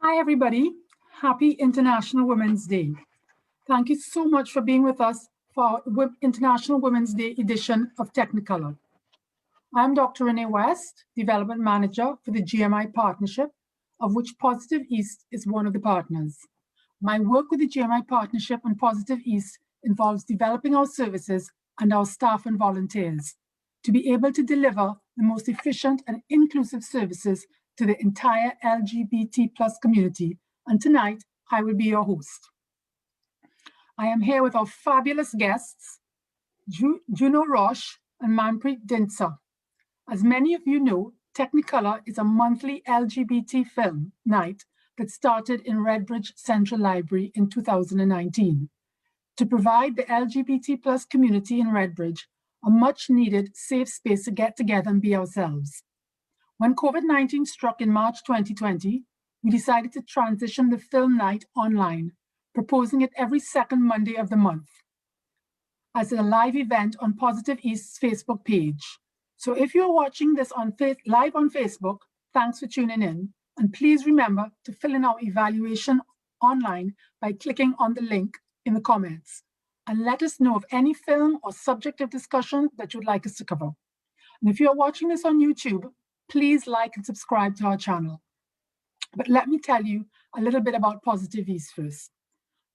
Hi, everybody. Happy International Women's Day. Thank you so much for being with us for our International Women's Day edition of Technicolor. I'm Dr. Renee West, Development Manager for the GMI Partnership, of which Positive East is one of the partners. My work with the GMI Partnership and Positive East involves developing our services and our staff and volunteers to be able to deliver the most efficient and inclusive services to the entire LGBT+ community. And tonight, I will be your host. I am here with our fabulous guests, Juno, Roche and Manpreet, Dhindsa. As many of you know, Technicolor is a monthly LGBT film night that started in Redbridge Central Library in 2019 to provide the LGBT+ community in Redbridge a much needed safe space to get together and be ourselves. When COVID-19 struck in March 2020, we decided to transition the film night online, proposing it every second Monday of the month as a live event on Positive East's Facebook page. So if you're watching this live on Facebook, thanks for tuning in. And please remember to fill in our evaluation online by clicking on the link in the comments. And let us know of any film or subject of discussion that you'd like us to cover. And if you're watching this on YouTube, please like and subscribe to our channel. But let me tell you a little bit about Positive East first.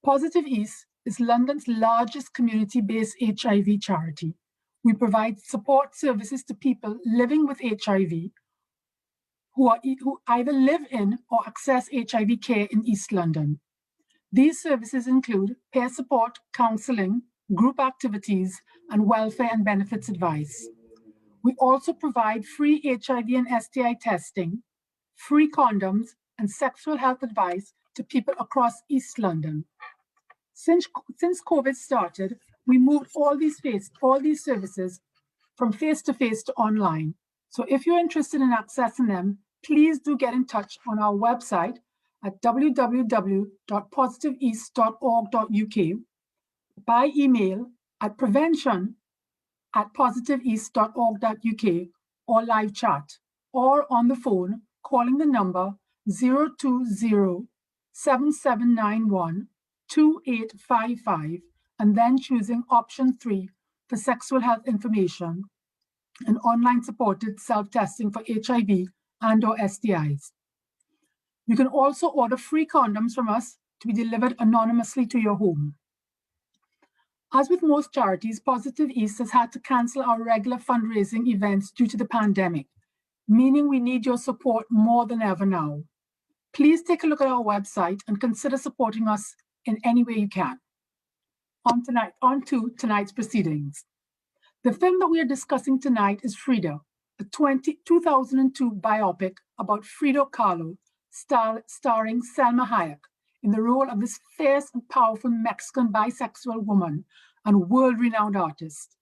Positive East is London's largest community-based HIV charity. We provide support services to people living with HIV who either live in or access HIV care in East London. These services include peer support, counseling, group activities, and welfare and benefits advice. We also provide free HIV and STI testing, free condoms, and sexual health advice to people across East London. Since COVID started, we moved all these services from face-to-face to online. So if you're interested in accessing them, please do get in touch on our website at www.positiveeast.org.uk, by email at prevention@positiveeast.org.uk, or live chat, or on the phone calling the number 020-7791-2855, and then choosing option 3 for sexual health information and online supported self-testing for HIV and/or STIs. You can also order free condoms from us to be delivered anonymously to your home. As with most charities, Positive East has had to cancel our regular fundraising events due to the pandemic, meaning we need your support more than ever now. Please take a look at our website and consider supporting us in any way you can. On to tonight's proceedings. The film that we are discussing tonight is Frida, a 2002 biopic about Frida Kahlo, starring Salma Hayek in the role of this fierce and powerful Mexican bisexual woman and world-renowned artist.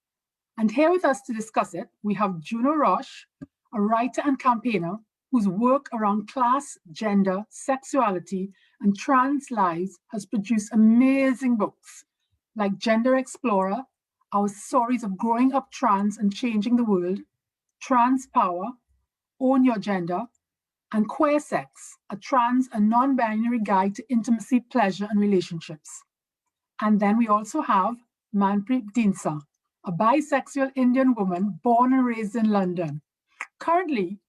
And here with us to discuss it, we have Juno Roche, a writer and campaigner whose work around class, gender, sexuality, and trans lives has produced amazing books like Gender Explorer, Our Stories of Growing Up Trans and Changing the World, Trans Power, Own Your Gender, and Queer Sex, a trans and non-binary guide to intimacy, pleasure, and relationships. And then we also have Manpreet Dhindsa, a bisexual Indian woman born and raised in London, currently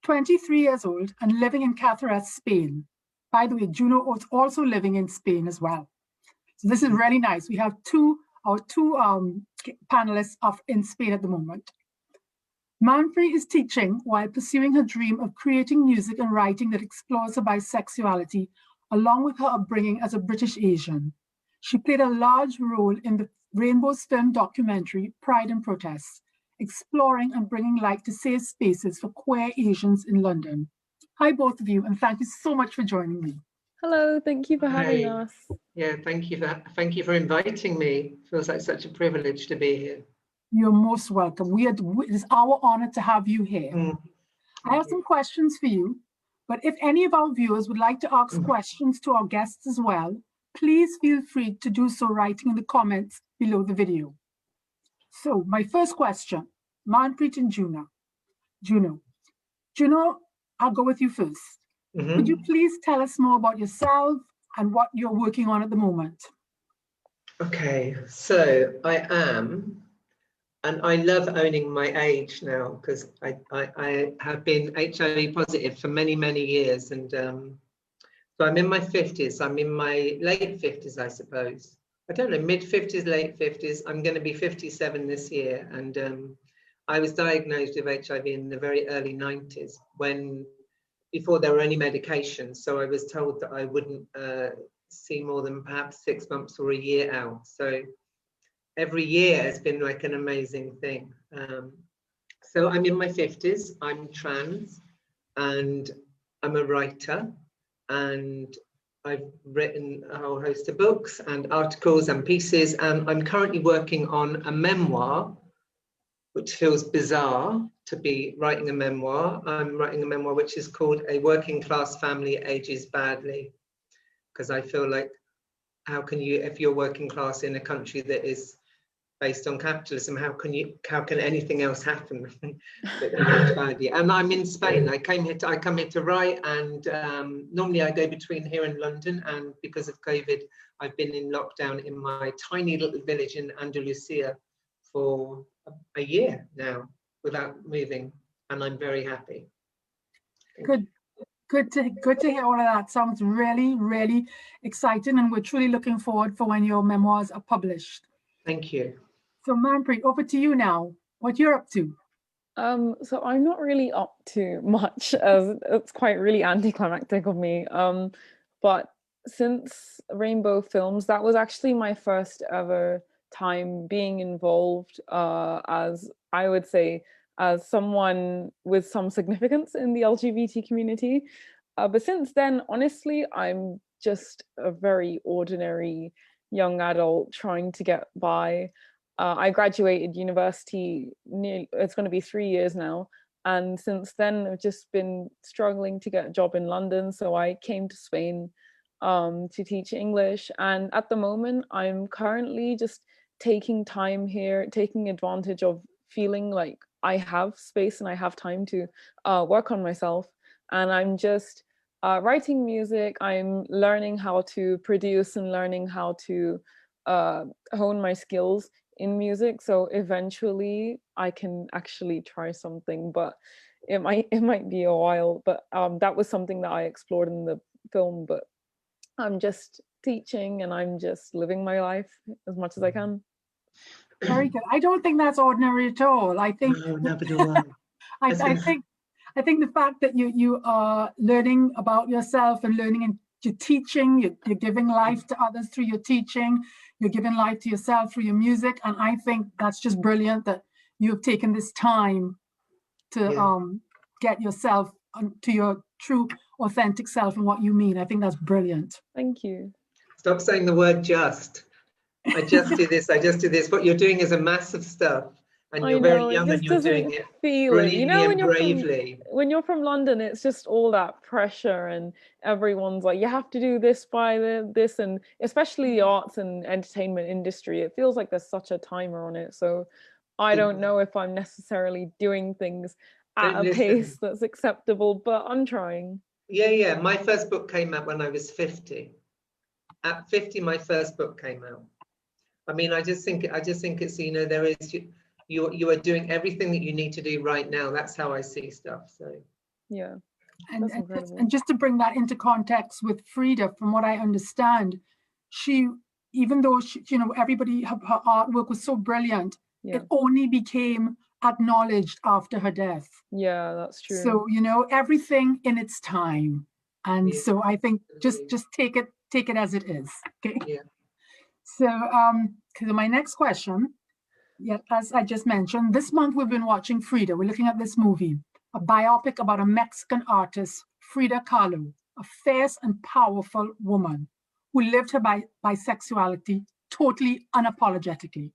23 years old and living in Cáceres, Spain. By the way, Juno is also living in Spain as well. So this is really nice. We have our two panelists in Spain at the moment. Manpreet is teaching while pursuing her dream of creating music and writing that explores her bisexuality, along with her upbringing as a British Asian. She played a large role in the Rainbow's film documentary, Pride and Protest, exploring and bringing light to safe spaces for queer Asians in London. Hi, both of you, and thank you so much for joining me. Hello, thank you for having us. Yeah, thank you for inviting me. Feels like such a privilege to be here. You're most welcome. It is our honor to have you here. I have some questions for you, but if any of our viewers would like to ask questions to our guests as well, please feel free to do so writing in the comments below the video. So my first question, Manpreet and Juno. Juno, I'll go with you first. Could you please tell us more about yourself and what you're working on at the moment? Okay, so I am, and I love owning my age now because I have been HIV positive for many, many years. And so I'm in my 50s. I'm in my late 50s, I suppose. I don't know, mid 50s, late 50s. I'm going to be 57 this year. And I was diagnosed with HIV in the very early 90s before there were any medications. So I was told that I wouldn't see more than perhaps 6 months or a year out. So every year has been like an amazing thing. So I'm in my 50s, I'm trans, and I'm a writer, and I've written a whole host of books and articles and pieces, and I'm currently working on a memoir, which feels bizarre to be writing a memoir. I'm writing a memoir which is called A Working Class Family Ages Badly, because I feel like, how can you, if you're working class in a country that is based on capitalism, how can anything else happen? And I'm in Spain. I come here to write, and normally I go between here and London, and because of COVID, I've been in lockdown in my tiny little village in Andalusia for a year now without moving, and I'm very happy. Good to hear all of that. Sounds really, really exciting, and we're truly looking forward for when your memoirs are published. Thank you. So Manpreet, over to you now. What you're up to? So I'm not really up to much, as it's quite really anticlimactic of me. But since Rainbow Films, that was actually my first ever time being involved, as I would say, as someone with some significance in the LGBT community. But since then, honestly, I'm just a very ordinary young adult trying to get by. I graduated university, it's going to be 3 years now. And since then, I've just been struggling to get a job in London. So I came to Spain to teach English. And at the moment, I'm currently just taking time here, taking advantage of feeling like I have space and I have time to work on myself. And I'm just writing music. I'm learning how to produce and learning how to hone my skills in music, so eventually I can actually try something, but it might be a while. But that was something that I explored in the film. But I'm just teaching and I'm just living my life as much as I can. Very good. I don't think that's ordinary at all. I think No, never do I. I think the fact that you are learning about yourself and learning and you're teaching, you're giving life to others through your teaching, you're giving life to yourself through your music. And I think that's just brilliant that you've taken this time to get yourself to your true, authentic self and what you mean. I think that's brilliant. Thank you. Stop saying the word just. I just do this, I just do this. What you're doing is a massive stuff. And you're very young and you're doing it brilliantly and bravely. When you're from London, it's just all that pressure and everyone's like, you have to do this by this, and especially the arts and entertainment industry, it feels like there's such a timer on it. So I don't know if I'm necessarily doing things at a pace that's acceptable, but I'm trying. Yeah. My first book came out when I was 50. At 50, my first book came out. I mean, I just think it's, you know, there is, you are doing everything that you need to do right now. That's how I see stuff. So yeah. And just to bring that into context with Frida, from what I understand, she, even though she, you know, everybody, her artwork was so brilliant, it only became acknowledged after her death. Yeah, that's true. So, you know, everything in its time. And so I think just take it as it is. Okay. Yeah. So my next question, as I just mentioned, this month we've been watching Frida. We're looking at this movie, a biopic about a Mexican artist, Frida Kahlo, a fierce and powerful woman who lived her bisexuality totally unapologetically.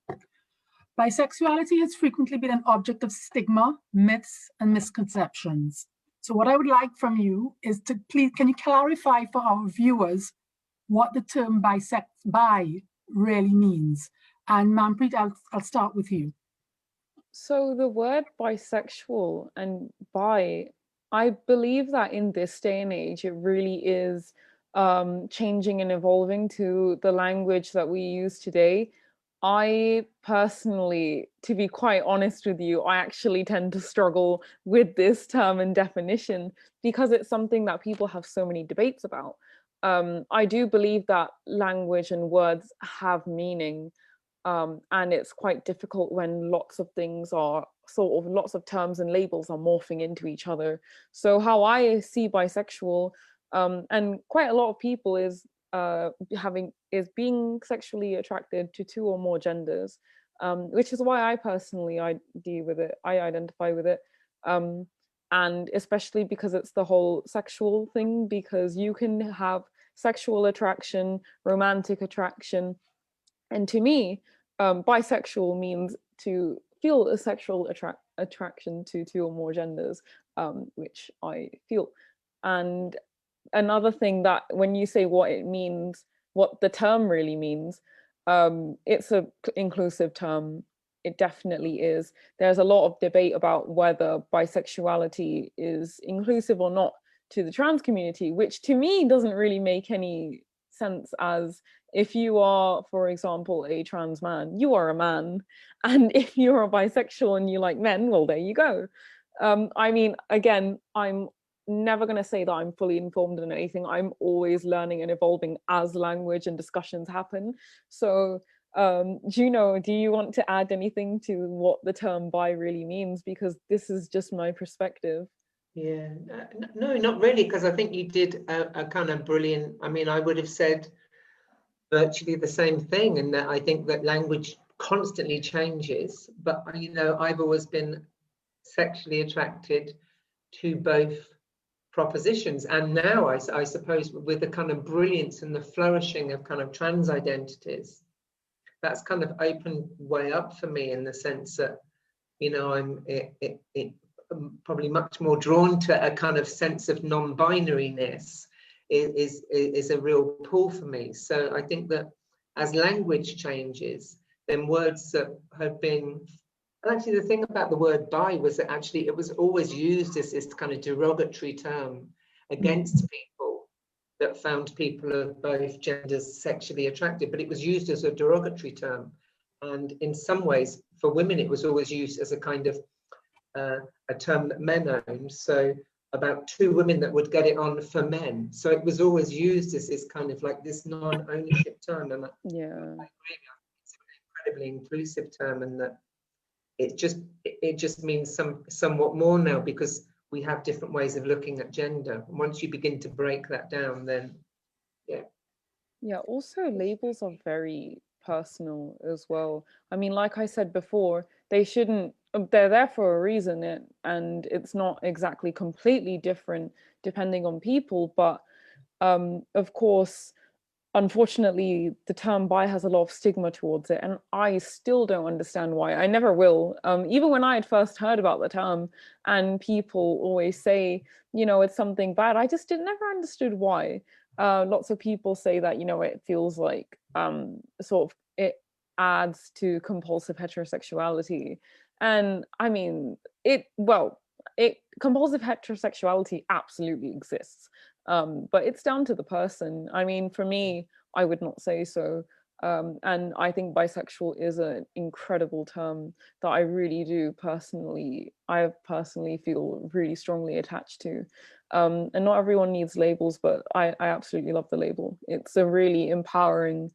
Bisexuality has frequently been an object of stigma, myths, and misconceptions. So what I would like from you is to please, can you clarify for our viewers what the term bi really means? And Manpreet, I'll start with you. So the word bisexual and bi I believe that in this day and age, it really is changing and evolving to the language that we use today. I personally, to be quite honest with you, I actually tend to struggle with this term and definition because it's something that people have so many debates about. I do believe that language and words have meaning, and it's quite difficult when lots of things are sort of, lots of terms and labels are morphing into each other. So how I see bisexual, and quite a lot of people, is being sexually attracted to two or more genders, which is why I personally I identify with it, and especially because it's the whole sexual thing, because you can have sexual attraction, romantic attraction, and to me, bisexual means to feel a sexual attraction to two or more genders, which I feel. And another thing, that when you say what it means, what the term really means, it's a inclusive term. It definitely is. There's a lot of debate about whether bisexuality is inclusive or not to the trans community, which to me doesn't really make any sense, as if you are, for example, a trans man, you are a man. And if you're a bisexual and you like men, well, there you go. I mean, again, I'm never going to say that I'm fully informed in anything. I'm always learning and evolving as language and discussions happen. So, Juno, do you want to add anything to what the term bi really means? Because this is just my perspective. Yeah, no, not really, because I think you did a kind of brilliant, I mean, I would have said virtually the same thing, and that I think that language constantly changes, but you know, I've always been sexually attracted to both propositions, and now I suppose with the kind of brilliance and the flourishing of kind of trans identities, that's kind of opened way up for me, in the sense that, you know, I'm probably much more drawn to a kind of sense of non-binariness. Is a real pull for me. So I think that as language changes, then words that have been, actually the thing about the word bi was that actually it was always used as this kind of derogatory term against people that found people of both genders sexually attractive, but it was used as a derogatory term. And in some ways, for women, it was always used as a kind of a term that men owned. So about two women that would get it on for men. So it was always used as this kind of like this non-ownership term. And Yeah, I agree, it's an incredibly inclusive term, and that it just means somewhat more now, because we have different ways of looking at gender. And once you begin to break that down, then yeah, also labels are very personal as well. I mean, like I said before, they're there for a reason, and it's not exactly completely different depending on people, but of course, unfortunately, the term bi has a lot of stigma towards it, and I still don't understand why. I never will. Even when I had first heard about the term, and people always say, you know, it's something bad, I just never understood why. Lots of people say that, you know, it feels like sort of it adds to compulsive heterosexuality. And I mean, compulsive heterosexuality absolutely exists. But it's down to the person. I mean, for me, I would not say so. And I think bisexual is an incredible term that I personally feel really strongly attached to. And not everyone needs labels, but I absolutely love the label. It's a very empowering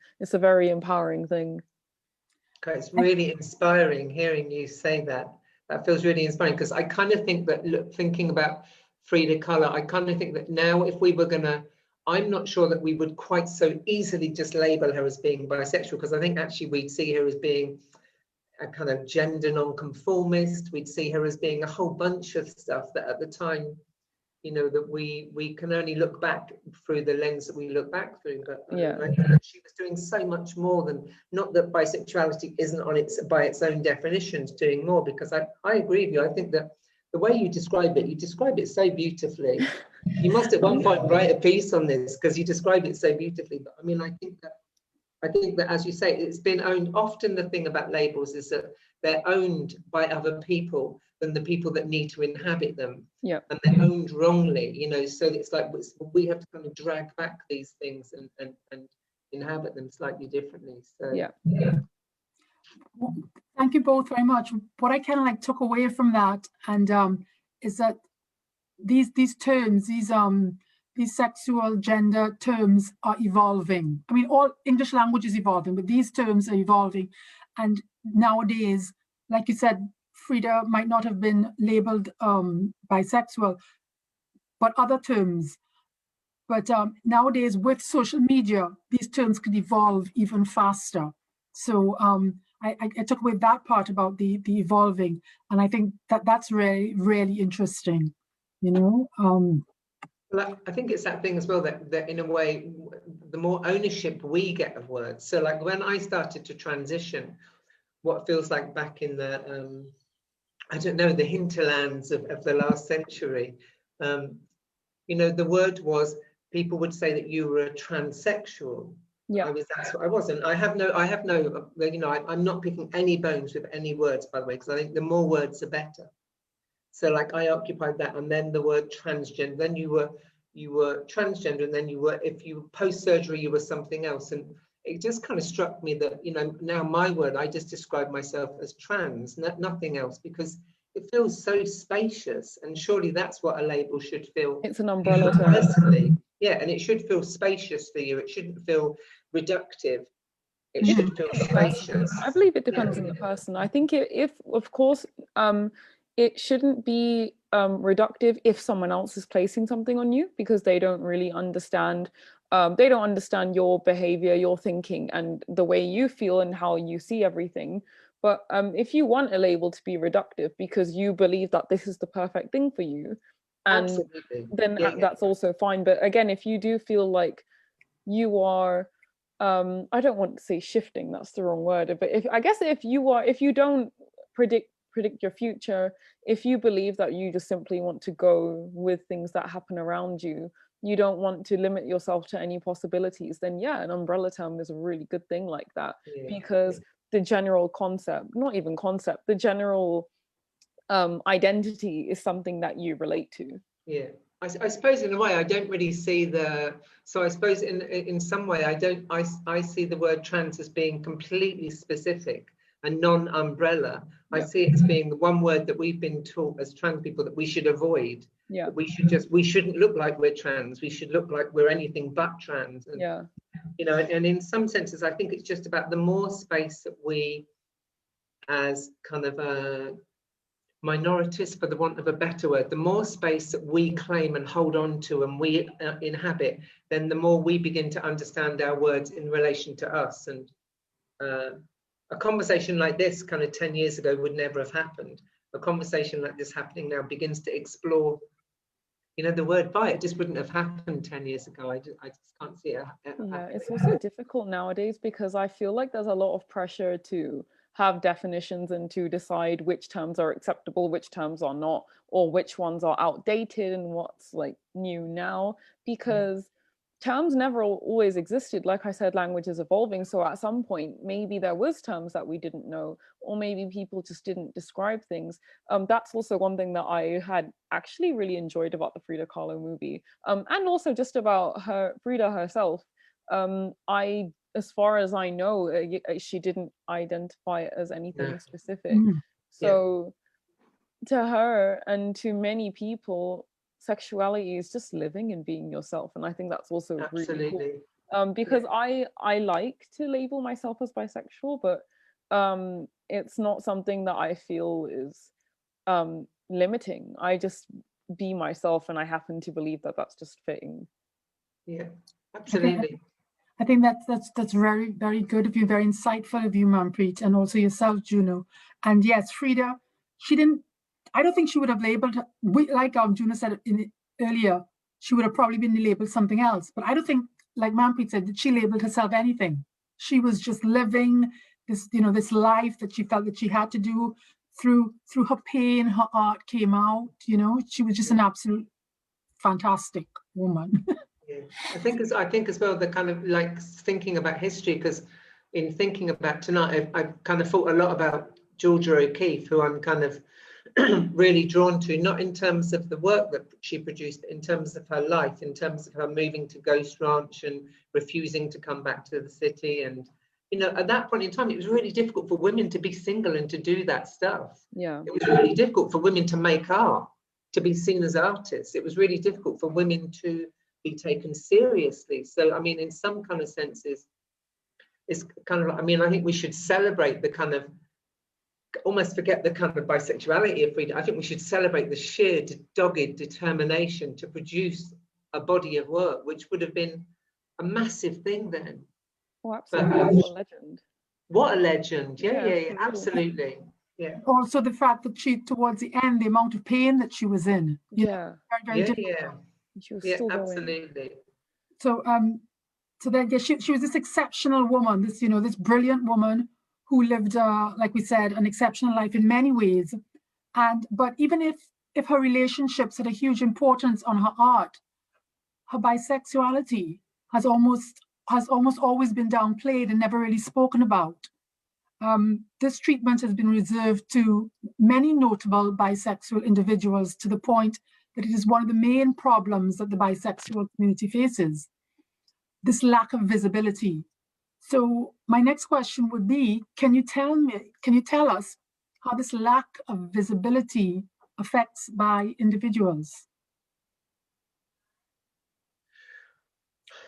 thing. okay, it's really inspiring hearing you say that. That feels really inspiring, because I kind of think that, look, thinking about Frida Kahlo, I kind of think that now, if we were gonna, I'm not sure that we would quite so easily just label her as being bisexual, because I think actually we'd see her as being a kind of gender non-conformist. We'd see her as being a whole bunch of stuff that at the time, you know, that we can only look back through the lens that we look back through. But Yeah. I think that she was doing so much more than, not that bisexuality isn't on its by its own definitions doing more, because I agree with you. I think that the way you describe it so beautifully. You must at one point write a piece on this, because you describe it so beautifully. But I mean, I think that, as you say, it's been owned. Often the thing about labels is that they're owned by other people, than the people that need to inhabit them. Yeah. And they're owned wrongly, you know, so it's like we have to kind of drag back these things and inhabit them slightly differently. So Yeah. Well, thank you both very much. What I kind of like took away from that and is that these terms, these sexual gender terms are evolving. I mean, all English language is evolving, but these terms are evolving. And nowadays, like you said, Frida might not have been labeled bisexual, but other terms. But nowadays, with social media, these terms could evolve even faster. So I took away that part about the evolving, and I think that's really, really interesting, you know. Well, I think it's that thing as well that in a way, the more ownership we get of words. So like when I started to transition, what feels like back in the, I don't know, the hinterlands of the last century, you know, the word was, people would say that you were a transsexual. Yeah. That's what I wasn't. I have no, you know, I'm not picking any bones with any words, by the way, because I think the more words, the better. So like I occupied that, and then the word transgender, then you were transgender, and then you were, if you post-surgery, you were something else. And it just kind of struck me that, you know, now my word, I just describe myself as trans, nothing else, because it feels so spacious, and surely that's what a label should feel. It's an umbrella term. Personally, yeah, and it should feel spacious for you. It shouldn't feel reductive. It should feel spacious. I believe it depends on the person. I think if of course, it shouldn't be reductive if someone else is placing something on you, because they don't really understand. They don't understand your behavior, your thinking, and the way you feel and how you see everything. But if you want a label to be reductive because you believe that this is the perfect thing for you, and Absolutely. then that's also fine. But again, if you do feel like you are, I don't want to say shifting, that's the wrong word, but if you don't predict your future, if you believe that you just simply want to go with things that happen around you, you don't want to limit yourself to any possibilities, then yeah, an umbrella term is a really good thing like that, because the general concept, not even concept, the general identity is something that you relate to. Yeah, I suppose in a way I don't really see so I suppose in some way I see the word trans as being completely specific and non-umbrella. I see it as being the one word that we've been taught as trans people that we should avoid. Yeah. That we shouldn't look like we're trans. We should look like we're anything but trans. And, you know, and in some senses, I think it's just about the more space that we, as kind of minorities, for the want of a better word, the more space that we claim and hold on to and we inhabit, then the more we begin to understand our words in relation to us. And a conversation like this kind of 10 years ago would never have happened. A conversation like this happening now begins to explore, you know, the word bi. It just wouldn't have happened 10 years ago. I just can't see it happening. It's also difficult nowadays because I feel like there's a lot of pressure to have definitions and to decide which terms are acceptable, which terms are not, or which ones are outdated and what's like new now, because terms never always existed. Like I said, language is evolving. So at some point, maybe there was terms that we didn't know, or maybe people just didn't describe things. That's also one thing that I had actually really enjoyed about the Frida Kahlo movie, and also just about Frida herself. As far as I know, she didn't identify it as anything specific. So to her and to many people, sexuality is just living and being yourself. And I think that's also really cool. Because I like to label myself as bisexual, but it's not something that I feel is limiting. I just be myself, and I happen to believe that that's just fitting. Yeah, absolutely. I think that's very, very good of you, very insightful of you, Manpreet, and also yourself, Juno. And yes, Frida, I don't think she would have labeled, like Juno said earlier, she would have probably been labeled something else. But I don't think, like Manpreet said, that she labeled herself anything. She was just living this, you know, this life that she felt that she had to do. Through her pain, her art came out. You know, she was just an absolute fantastic woman. Yeah. I think as well, the kind of like thinking about history, because in thinking about tonight, I've kind of thought a lot about Georgia O'Keeffe, who I'm kind of really drawn to, not in terms of the work that she produced, but in terms of her life, in terms of her moving to Ghost Ranch and refusing to come back to the city. And, you know, at that point in time, it was really difficult for women to be single and to do that stuff. Yeah. It was really difficult for women to make art, to be seen as artists. It was really difficult for women to be taken seriously. So, I mean, in some kind of senses, it's kind of, I mean, I think we should celebrate the kind of, almost forget the kind of bisexuality of Frida. I think we should celebrate the sheer dogged determination to produce a body of work, which would have been a massive thing then. Oh, absolutely. What a legend. What a legend. Yeah, Yeah, yeah, absolutely. Yeah. Also the fact that she, towards the end, the amount of pain that she was in. You know, Yeah. very, very Yeah, difficult. yeah. She was Yeah, still going. absolutely. So, so then, yeah, she was this exceptional woman, this, you know, this brilliant woman who lived, like we said, an exceptional life in many ways. And, but even if her relationships had a huge importance on her art, her bisexuality has almost always been downplayed and never really spoken about. This treatment has been reserved to many notable bisexual individuals, to the point that it is one of the main problems that the bisexual community faces, this lack of visibility. So my next question would be, can you tell us how this lack of visibility affects bi individuals?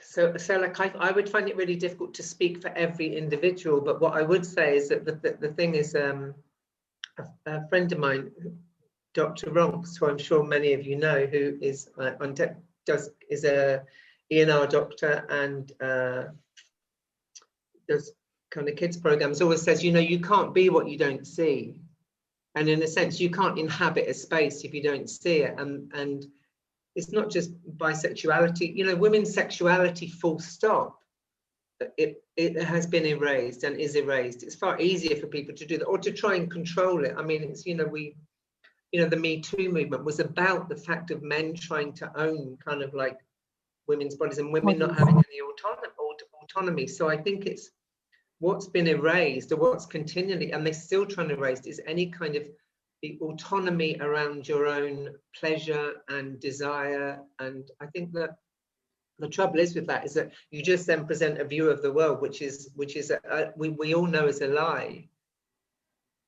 So like I would find it really difficult to speak for every individual, but what I would say is that the thing is, a friend of mine, Dr. Ronks, who I'm sure many of you know, who is is a ENR doctor and does kind of kids programs, always says, you know, you can't be what you don't see, and in a sense, you can't inhabit a space if you don't see it. And it's not just bisexuality, you know, women's sexuality, full stop. It has been erased and is erased. It's far easier for people to do that or to try and control it. I mean, it's, you know, the Me Too movement was about the fact of men trying to own kind of like women's bodies and women not having any autonomy. So I think it's what's been erased, or what's continually, and they're still trying to erase, is any kind of the autonomy around your own pleasure and desire. And I think that the trouble is with that is that you just then present a view of the world which is we all know is a lie.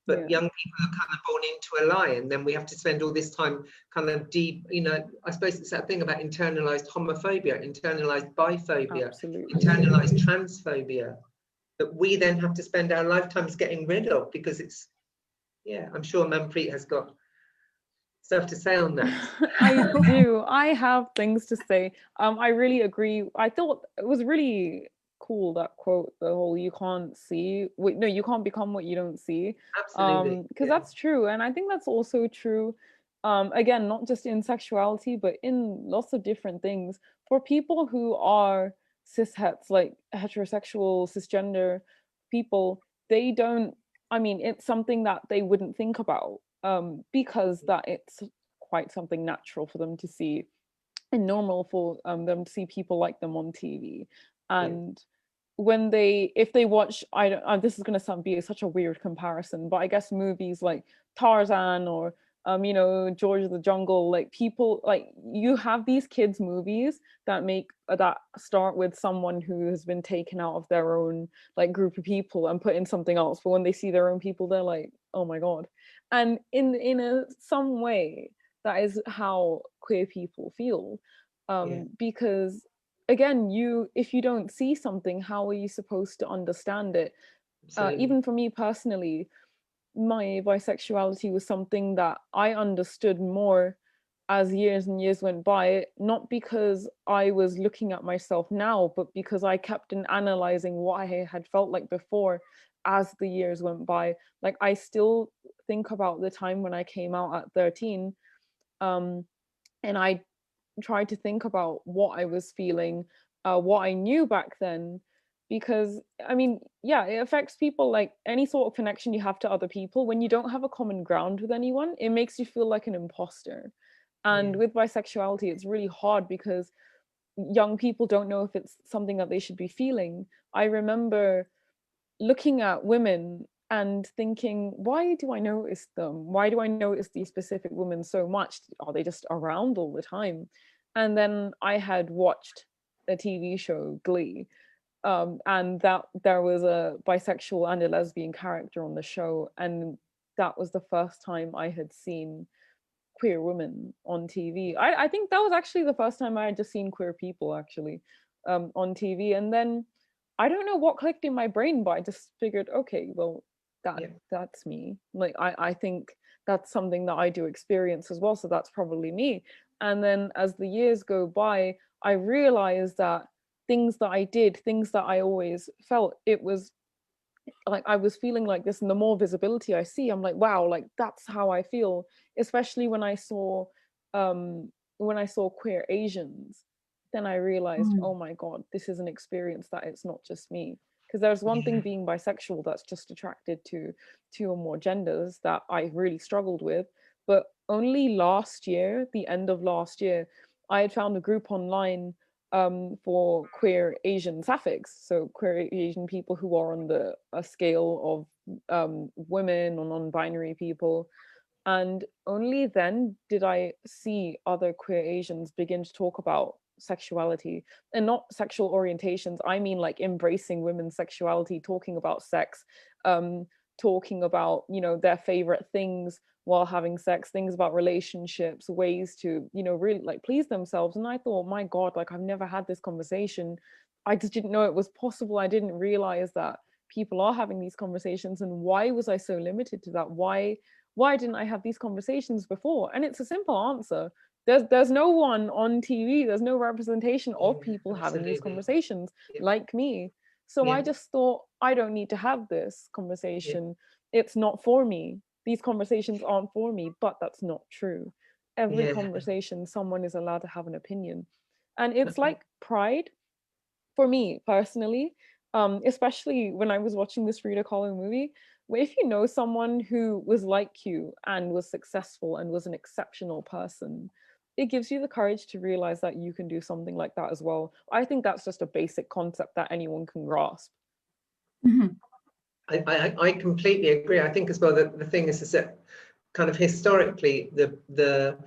But Yeah. young people are kind of born into a lie, and then we have to spend all this time kind of deep, you know, I suppose it's that thing about internalized homophobia, internalized biphobia, Absolutely. internalized transphobia, that we then have to spend our lifetimes getting rid of, because it's, yeah, I'm sure Manpreet has got stuff to say on that. I do. I have things to say. I really agree. I thought it was really cool, that quote, the whole you can't see, wait, no, you can't become what you don't see. Absolutely. Because Yeah. that's true. And I think that's also true, again, not just in sexuality, but in lots of different things. For people who are cis-hets, like heterosexual, cisgender people, they don't, I mean, it's something that they wouldn't think about, because that it's quite something natural for them to see and normal for them to see people like them on TV. And when if they watch, I don't, this is going to be such a weird comparison, but I guess movies like Tarzan or you know, George of the Jungle, like people, like you have these kids movies that that start with someone who has been taken out of their own like group of people and put in something else, but when they see their own people, they're like, oh my god. And in some way that is how queer people feel, because again, if you don't see something, how are you supposed to understand it? Even for me personally, my bisexuality was something that I understood more as years and years went by, not because I was looking at myself now, but because I kept on analyzing what I had felt like before as the years went by. Like I still think about the time when I came out at 13, and I tried to think about what I was feeling, what I knew back then, because I mean, yeah, it affects people like any sort of connection you have to other people. When you don't have a common ground with anyone, it makes you feel like an imposter. And with bisexuality, it's really hard because young people don't know if it's something that they should be feeling. I remember looking at women and thinking, why do I notice them? Why do I notice these specific women so much? Are they just around all the time? And then I had watched a TV show, Glee, and that there was a bisexual and a lesbian character on the show, and that was the first time I had seen queer women on TV. I think that was actually the first time I had just seen queer people actually on TV. And then I don't know what clicked in my brain, but I just figured, okay, well, that's me. Like I think that's something that I do experience as well, so that's probably me. And then as the years go by, I realized that things that I did, things that I always felt, it was like I was feeling like this, and the more visibility I see, I'm like, wow, like that's how I feel. Especially when I saw queer Asians, then I realized, oh my God, this is an experience that it's not just me. Because there's one thing being bisexual that's just attracted to two or more genders that I really struggled with. But only last year, the end of last year, I had found a group online for queer Asian sapphics, so queer Asian people who are on a scale of women or non-binary people. And only then did I see other queer Asians begin to talk about sexuality, and not sexual orientations. I mean, like embracing women's sexuality, talking about sex, talking about, you know, their favorite things while having sex, things about relationships, ways to, you know, really like please themselves. And I thought, my God, like I've never had this conversation. I just didn't know it was possible. I didn't realize that people are having these conversations. And why was I so limited to that? Why didn't I have these conversations before? And it's a simple answer. There's no one on TV, there's no representation of people having these conversations like me. So I just thought, I don't need to have this conversation. It's not for me. These conversations aren't for me, but that's not true. Every conversation, someone is allowed to have an opinion. And it's like pride for me personally, especially when I was watching this Frida Kahlo movie, where if you know someone who was like you and was successful and was an exceptional person, it gives you the courage to realize that you can do something like that as well. I think that's just a basic concept that anyone can grasp. I completely agree. I think as well that the thing is that kind of historically the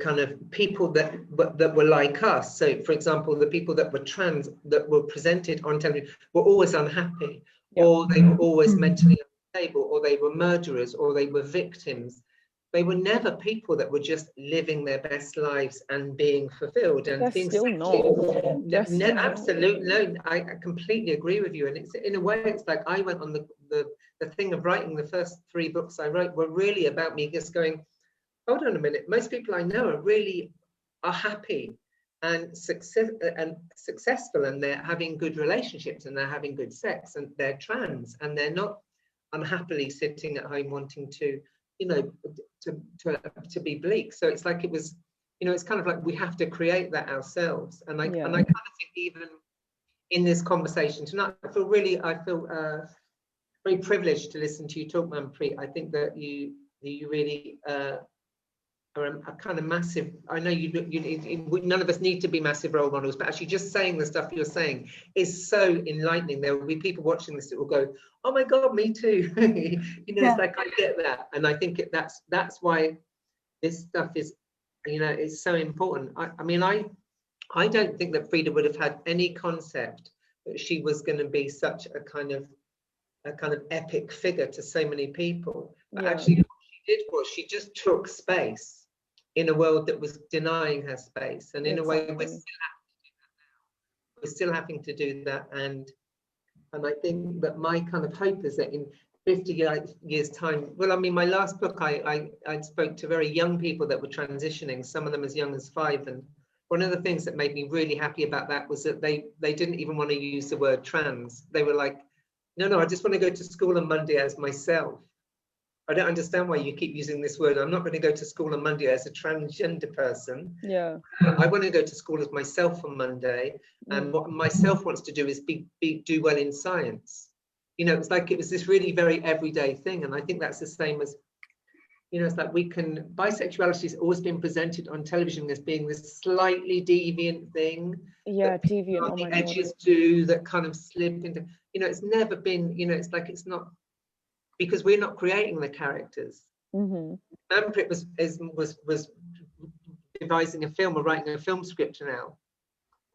kind of people that were like us. So, for example, the people that were trans that were presented on television were always unhappy, or they were always mentally unstable, or they were murderers, or they were victims. They were never people that were just living their best lives and being fulfilled and being still not. Absolutely, no. I completely agree with you. And it's in a way, it's like I went on the thing of writing. The first 3 books I wrote were really about me just going, hold on a minute. Most people I know are happy and successful, and they're having good relationships, and they're having good sex, and they're trans, and they're not unhappily sitting at home wanting to, you know, to be bleak. So it's like it was, you know, it's kind of like we have to create that ourselves. And I kind of think even in this conversation tonight, I feel very privileged to listen to you talk, Manpreet. I think that you really are a kind of massive. I know none of us need to be massive role models, but actually just saying the stuff you're saying is so enlightening. There will be people watching this that will go, "Oh my God, me too." You know, it's like I get that, and I think that's why this stuff is, you know, it's so important. I mean, I don't think that Frida would have had any concept that she was going to be such a kind of epic figure to so many people. But actually, what she did was she just took space in a world that was denying her space, and in a way we're still having to do that. And I think that my kind of hope is that in 50 years time, well, I mean, my last book, I spoke to very young people that were transitioning, some of them as young as 5, and one of the things that made me really happy about that was that they didn't even want to use the word trans. They were like, no, I just want to go to school on Monday as myself. I don't understand why you keep using this word. I'm not going to go to school on Monday as a transgender person. Yeah. I want to go to school as myself on Monday. And what myself wants to do is do well in science. You know, it's like it was this really very everyday thing. And I think that's the same as, you know, it's like bisexuality has always been presented on television as being this slightly deviant thing. Yeah, deviant. On the edges do that kind of slip into, you know, it's never been, you know, it's like it's not. because we're not creating the characters. Manpreet was devising a film or writing a film script now.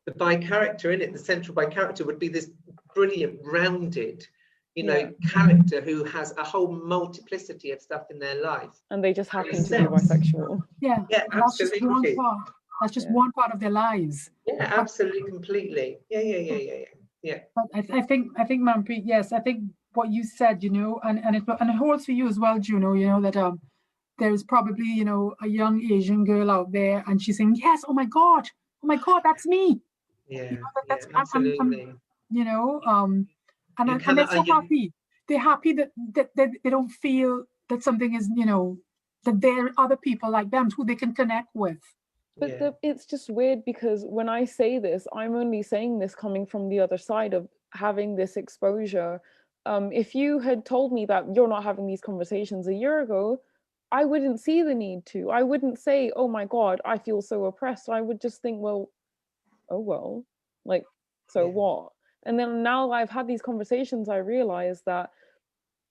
The bi character in it, the central bi character, would be this brilliant, rounded, you know, character who has a whole multiplicity of stuff in their life. And they just happen to be bisexual. Yeah, yeah, that's just one absolutely. part. That's just one part of their lives. Yeah, absolutely, completely. Yeah. But I think Manpreet, yes, I think what you said, you know, and it holds for you as well, Juno, you know, that there is probably, you know, a young Asian girl out there and she's saying, yes, oh my God, that's me. Yeah, you know, that's, absolutely. You know, and they're so happy. They're happy that they don't feel that something is, you know, that there are other people like them who they can connect with. But it's just weird because when I say this, I'm only saying this coming from the other side of having this exposure. If you had told me that you're not having these conversations a year ago, I wouldn't see the need to. I wouldn't say, oh my God, I feel so oppressed. I would just think, well, oh well, like, so what? And then now I've had these conversations, I realize that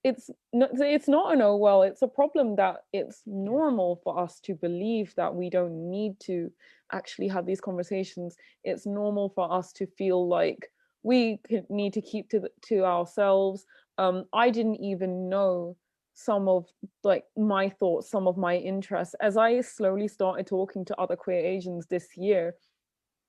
it's not an oh well, it's a problem that it's normal for us to believe that we don't need to actually have these conversations. It's normal for us to feel like we need to keep to ourselves. I didn't even know some of like my thoughts, some of my interests. As I slowly started talking to other queer Asians this year,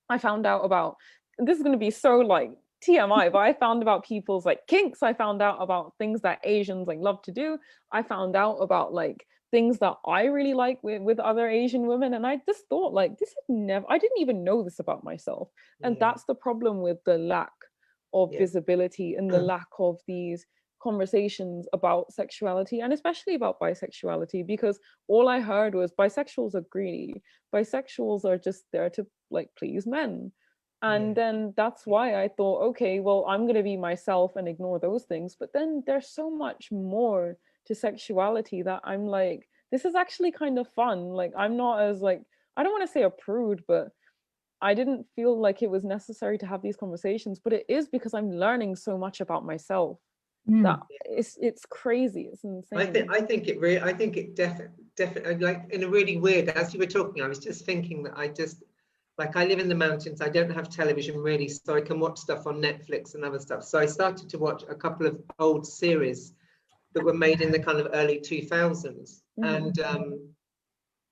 I found out about, this is going to be so like TMI, but I found about people's like kinks. I found out about things that Asians like love to do. I found out about like things that I really like with other Asian women. And I just thought like, I didn't even know this about myself. And that's the problem with the lack of visibility and the lack of these conversations about sexuality, and especially about bisexuality, because all I heard was bisexuals are greedy. Bisexuals are just there to like please men. And then that's why I thought, okay, well, I'm going to be myself and ignore those things. But then there's so much more to sexuality that I'm like, this is actually kind of fun. Like, I'm not as like, I don't want to say a prude, but I didn't feel like it was necessary to have these conversations. But it is because I'm learning so much about myself. That it's crazy. It's insane. I think it definitely like in a really weird, as you were talking, I was just thinking that I live in the mountains. I don't have television really, so I can watch stuff on Netflix and other stuff. So I started to watch a couple of old series that were made in the kind of early 2000s. And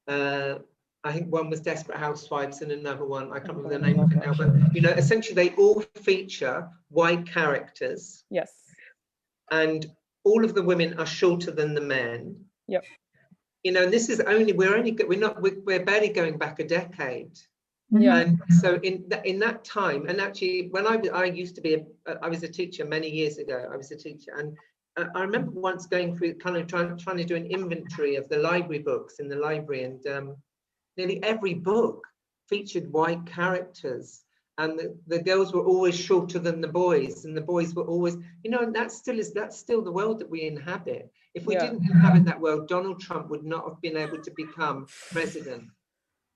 I think one was Desperate Housewives and another one, I can't remember the name of it now, but you know, essentially they all feature white characters. Yes. And all of the women are shorter than the men. Yep. You know, and this is we're barely going back a decade. Yeah. And so in that time, and actually when I used to be I was a teacher many years ago. I was a teacher, and I remember once going through kind of trying to do an inventory of the library books in the library, and nearly every book featured white characters, and the girls were always shorter than the boys, and the boys were always, you know, and that's still the world that we inhabit. If we didn't inhabit that world, Donald Trump would not have been able to become president.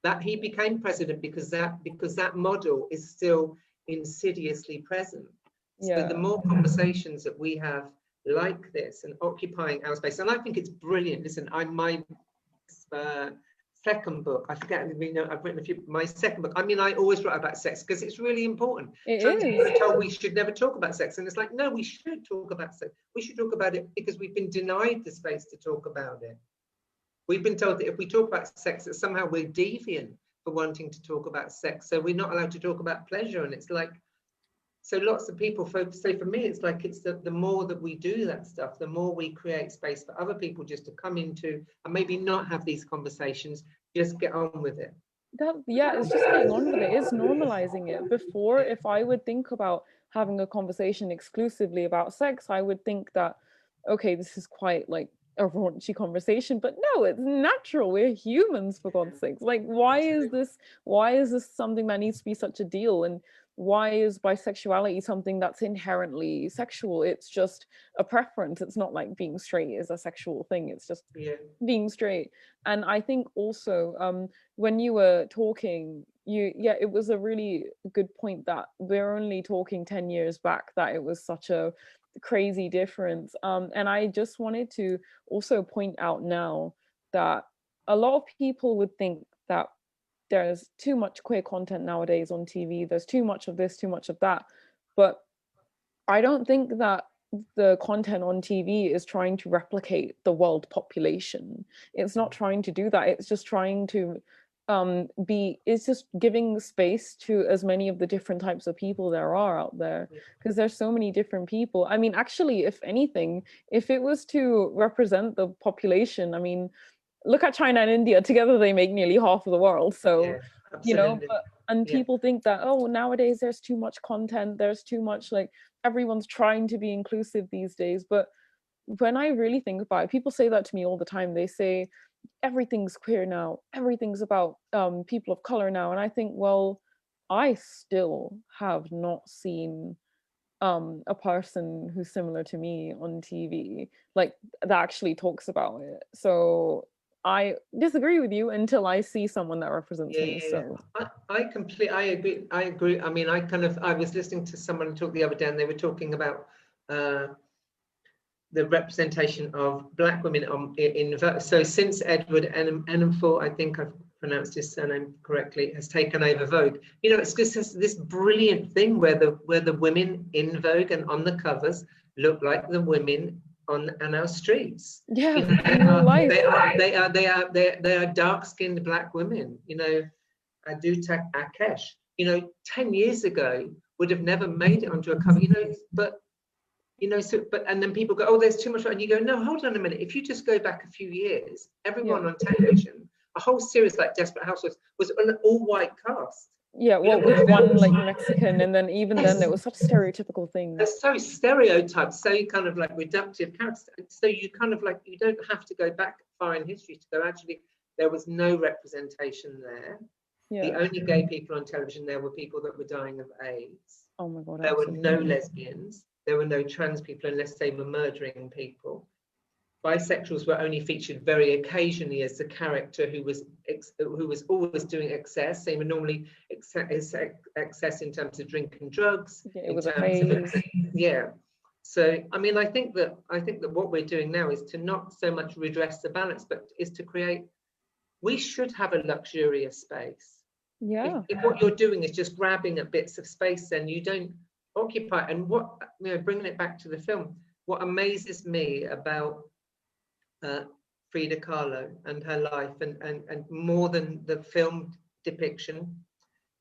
That he became president because that model is still insidiously present. So the more conversations that we have like this and occupying our space, and I think it's brilliant. Listen, my second book, I forget, you know, I've written a few, my second book, I mean, I always write about sex because it's really important. We're told we should never talk about sex, and it's like, no, we should talk about sex. We should talk about it because we've been denied the space to talk about it. We've been told that if we talk about sex, that somehow we're deviant for wanting to talk about sex. So we're not allowed to talk about pleasure. And it's like, so lots of people say, for me, it's like, it's the more that we do that stuff, the more we create space for other people just to come into and maybe not have these conversations, just get on with it. It's just getting on with it. It's normalizing it. Before, if I would think about having a conversation exclusively about sex, I would think that, okay, this is quite like a raunchy conversation, but no, it's natural. We're humans, for God's sakes. Like, why is this something that needs to be such a deal? And why is bisexuality something that's inherently sexual? It's just a preference. It's not like being straight is a sexual thing. It's just being straight. And I think also when you were talking, it was a really good point that we're only talking 10 years back, that it was such a crazy difference. And I just wanted to also point out now that a lot of people would think that there's too much queer content nowadays on TV, there's too much of this, too much of that. But I don't think that the content on TV is trying to replicate the world population. It's not trying to do that. It's just trying to it's just giving space to as many of the different types of people there are out there, because there's so many different people. I mean, actually, if anything, if it was to represent the population, I mean, look at China and India together, they make nearly half of the world. So you know, and people think that, oh, nowadays there's too much content, there's too much, like, everyone's trying to be inclusive these days. But when I really think about it, people say that to me all the time. They say everything's queer now, everything's about people of color now. And I think, well, I still have not seen a person who's similar to me on TV, like, that actually talks about it. So I disagree with you until I see someone that represents me. So I agree. I mean, I was listening to someone talk the other day, and they were talking about the representation of Black women so since Edward Enninful, I think I've pronounced his surname correctly, has taken over Vogue. You know, it's just this brilliant thing where the women in Vogue and on the covers look like the women on our streets. Yeah, you know, they are dark-skinned Black women. You know, Adutha Akesh, you know, 10 years ago would have never made it onto a cover. You know, but and then people go, oh, there's too much, and you go, no, hold on a minute. If you just go back a few years, everyone on television, a whole series like Desperate Housewives was an all-white cast. Yeah, well, with one like Mexican, and then even then there was such stereotypical things. They're so stereotyped, so kind of like reductive characters. So you kind of like, you don't have to go back far in history to go, actually, there was no representation there. Yeah. The only gay people on television there were people that were dying of AIDS. Oh my God. There were no lesbians. There were no trans people unless they were murdering people. Bisexuals were only featured very occasionally as the character who was always doing excess. They were normally excess in terms of drink and drugs. Yeah, it was a phase. Yeah. So I mean, I think that what we're doing now is to not so much redress the balance, but is to create. We should have a luxurious space. Yeah. If what you're doing is just grabbing at bits of space, then you don't occupy. And what, you know, bringing it back to the film, what amazes me about Frida Kahlo and her life, and more than the film depiction,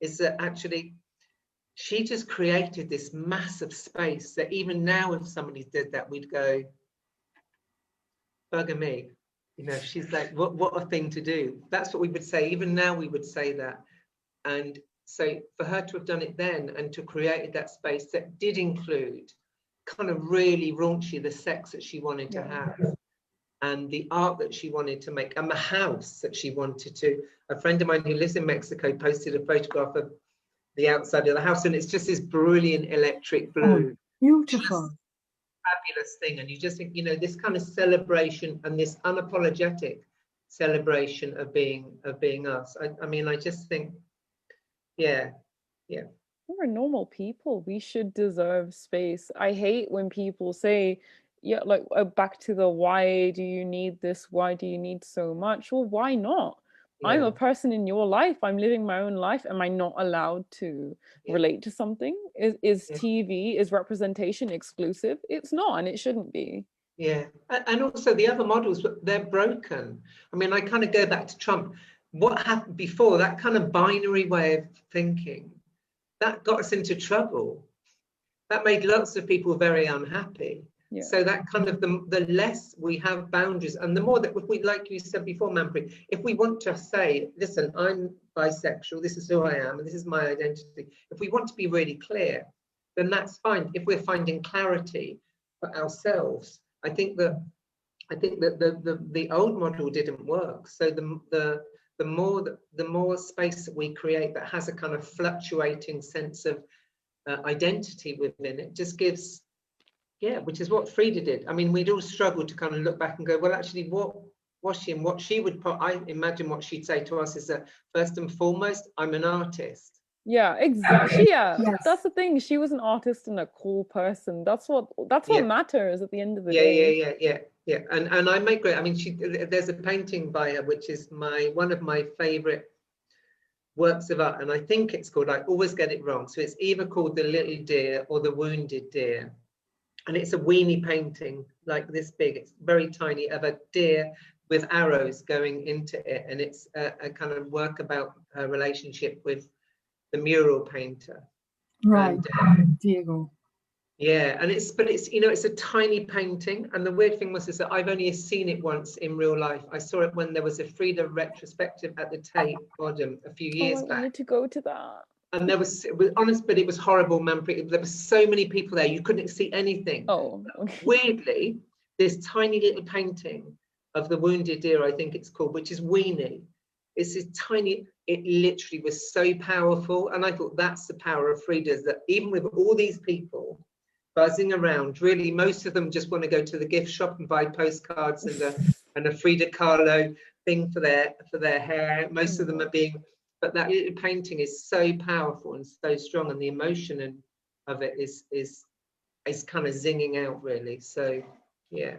is that actually she just created this massive space that even now, if somebody did that, we'd go, bugger me. You know, she's like, what a thing to do. That's what we would say. Even now we would say that. And so for her to have done it then, and to create that space that did include kind of really raunchy the sex that she wanted to have, and the art that she wanted to make, and the house that she wanted to. A friend of mine who lives in Mexico posted a photograph of the outside of the house, and it's just this brilliant electric blue. Oh, beautiful. Fabulous thing. And you just think, you know, this kind of celebration and this unapologetic celebration of being us. I mean, I just think, yeah. We're normal people. We should deserve space. I hate when people say, yeah, like back to the why do you need this? Why do you need so much? Well, why not? Yeah. I'm a person in your life. I'm living my own life. Am I not allowed to relate to something? Is TV, is representation exclusive? It's not, and it shouldn't be. Yeah, and also the other models, they're broken. I mean, I kind of go back to Trump. What happened before, that kind of binary way of thinking, that got us into trouble. That made lots of people very unhappy. Yeah. So that kind of the less we have boundaries, and the more that, if we, like you said before, Manpreet, if we want to say, listen, I'm bisexual, this is who I am, and this is my identity. If we want to be really clear, then that's fine. If we're finding clarity for ourselves, I think that the old model didn't work. So the more space that we create that has a kind of fluctuating sense of identity within it. Just gives, yeah, which is what Frida did. I mean, we'd all struggled to kind of look back and go, well, actually, what was she? And what she would put, I imagine what she'd say to us is that first and foremost, I'm an artist. Yeah, exactly. Yeah, Yes. that's the thing. She was an artist and a cool person. That's what matters at the end of the day. Yeah. And I make great. I mean, there's a painting by her which is one of my favorite works of art, and I think it's called, I always get it wrong, so it's either called The Little Deer or The Wounded Deer, and it's a weenie painting like this big. It's very tiny, of a deer with arrows going into it, and it's a kind of work about her relationship with the mural painter. Right, And, Diego. yeah, and it's it's a tiny painting, and the weird thing was is that I've only seen it once in real life. I saw it when there was a Frida retrospective at the Tate Bottom a few years I back. need to go to that. And it was honest, but it was horrible, Manpreet. There were so many people there, you couldn't see anything. Oh, okay. Weirdly, this tiny little painting of the Wounded Deer, I think it's called, which is weenie. It's this tiny, it literally was so powerful. And I thought that's the power of Frida's, that even with all these people buzzing around, really, most of them just want to go to the gift shop and buy postcards and a Frida Kahlo thing for their hair. Most of them are being, but that little painting is so powerful and so strong, and the emotion of it is kind of zinging out, really. So yeah.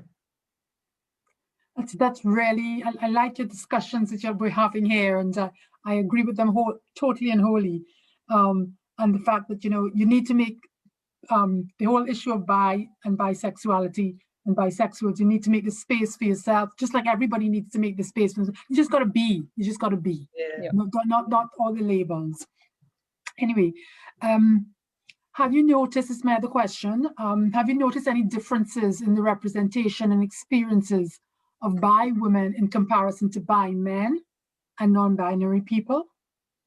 That's really, I like your discussions that we're having here, and I agree with them totally and wholly. And the fact that, you need to make the whole issue of bi and bisexuality and bisexuals, you need to make the space for yourself, just like everybody needs to make the space for themselves. You just got to be. You just got to be. Yeah. Not all the labels. Anyway, have you noticed, this is my other question, have you noticed any differences in the representation and experiences of bi women in comparison to bi men and non-binary people?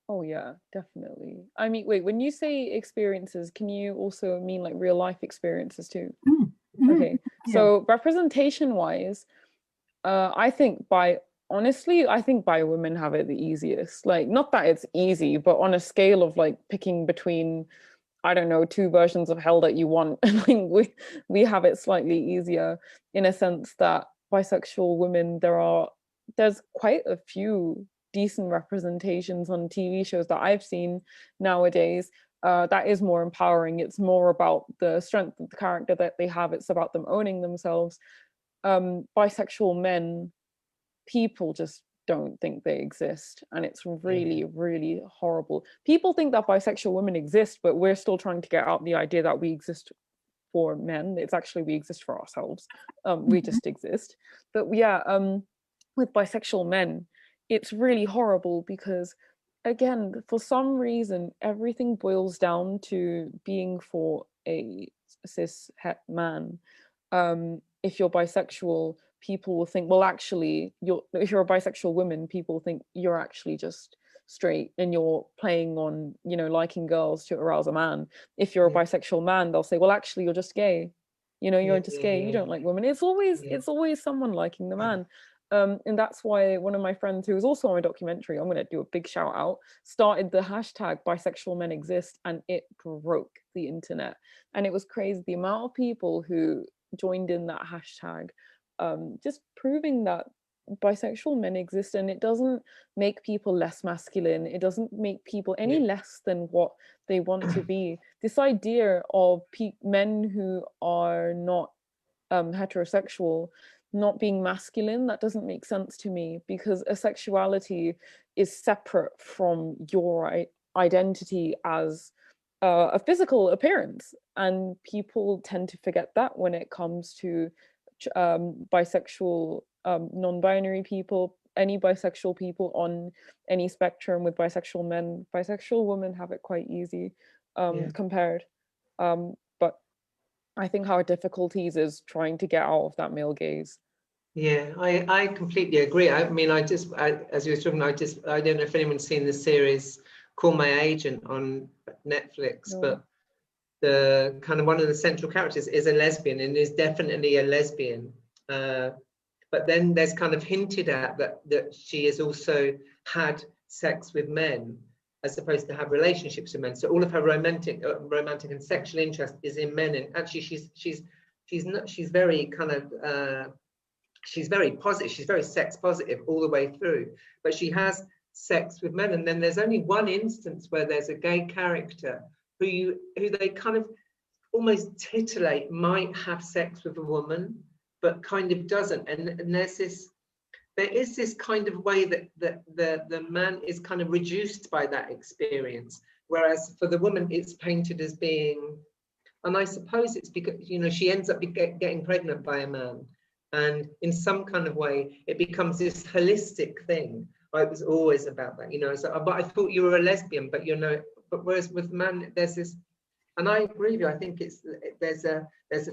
Oh yeah, definitely. I mean, wait, when you say experiences, can you also mean like real life experiences too? Mm-hmm. Okay, so representation wise, I think bi women have it the easiest. Like, not that it's easy, but on a scale of like picking between, I don't know, two versions of hell that you want, like we have it slightly easier, in a sense that bisexual women, there's quite a few decent representations on TV shows that I've seen nowadays. That is more empowering. It's more about the strength of the character that they have. It's about them owning themselves. Bisexual men, people just don't think they exist, and it's really, really horrible. People think that bisexual women exist, but we're still trying to get out the idea that we exist for men. It's actually, we exist for ourselves. We just exist. But yeah, with bisexual men, it's really horrible because, again, for some reason, everything boils down to being for a cis het man. If you're bisexual, people will think, well, actually, if you're a bisexual woman, people think you're actually just straight and you're playing on, liking girls to arouse a man. If you're a bisexual man, they'll say, well, actually, you're just gay. You're just gay. You don't like women. It's always someone liking the man. And that's why one of my friends, who was also on a documentary, I'm going to do a big shout out, started the hashtag bisexual men exist, and it broke the internet. And it was crazy, the amount of people who joined in that hashtag, just proving that bisexual men exist, and it doesn't make people less masculine. It doesn't make people any less than what they want to be. This idea of men who are not heterosexual not being masculine, that doesn't make sense to me, because a sexuality is separate from your identity as a physical appearance, and people tend to forget that when it comes to bisexual, non-binary people, any bisexual people on any spectrum. With bisexual men, bisexual women have it quite easy compared, but I think our difficulties is trying to get out of that male gaze. Yeah, I completely agree. I mean, as you were talking, I don't know if anyone's seen the series Call My Agent on Netflix, but the kind of one of the central characters is a lesbian, and is definitely a lesbian. But then there's kind of hinted at that she has also had sex with men as opposed to have relationships with men. So all of her romantic and sexual interest is in men, and actually she's very kind of she's very positive, she's very sex positive all the way through, but she has sex with men. And then there's only one instance where there's a gay character who they kind of almost titillate might have sex with a woman, but kind of doesn't. And there is this kind of way that the man is kind of reduced by that experience, whereas for the woman it's painted as being, and I suppose it's because, you know, she ends up getting pregnant by a man, and in some kind of way it becomes this holistic thing. It was always about that, you know. So, but I thought you were a lesbian, but you know, but whereas with man there's this, and I agree with you. I think there's a